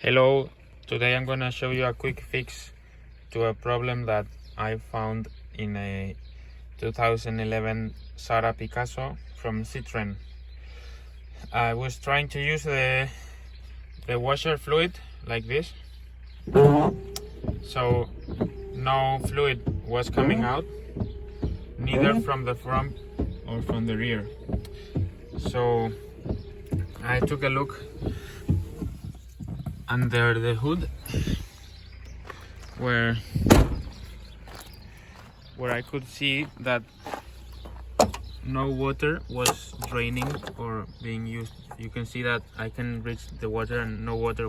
Hello, today I'm gonna show you a quick fix to a problem that I found in a 2011 Xsara Picasso from Citroen. I was trying to use the washer fluid like this, so no fluid was coming out, neither from the front or from the rear. So I took a look under the hood where I could see that no water was draining or being used. You can see that I can reach the water and no water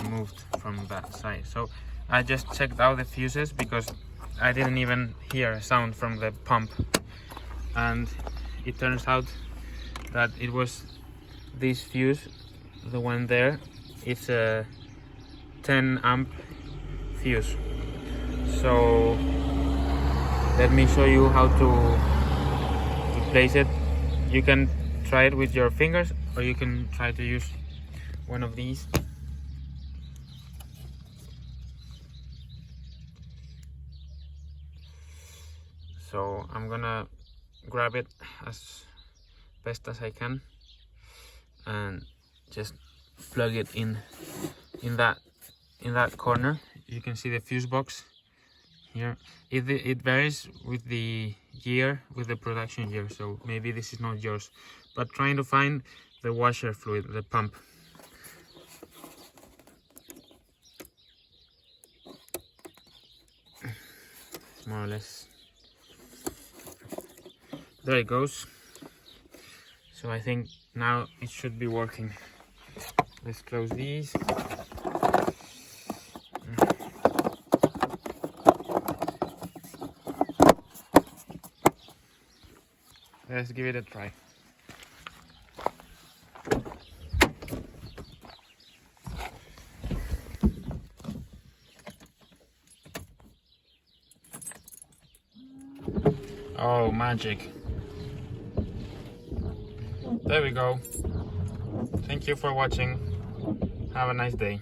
moved from that side. So I just checked out the fuses because I didn't even hear a sound from the pump, and it turns out that it was this fuse, the one there. It's a 10 amp fuse. So let me show you how to place it. You can try it with your fingers, or you can try to use one of these. So I'm gonna grab it as best as I can and just plug it in that corner. You can see the fuse box here. It varies with the year, with the production year, so maybe this is not yours, but trying to find the washer fluid, the pump. More or less there it goes. So I think now it should be working. Let's close these. Let's give it a try. Oh, magic. There we go. Thank you for watching. Have a nice day.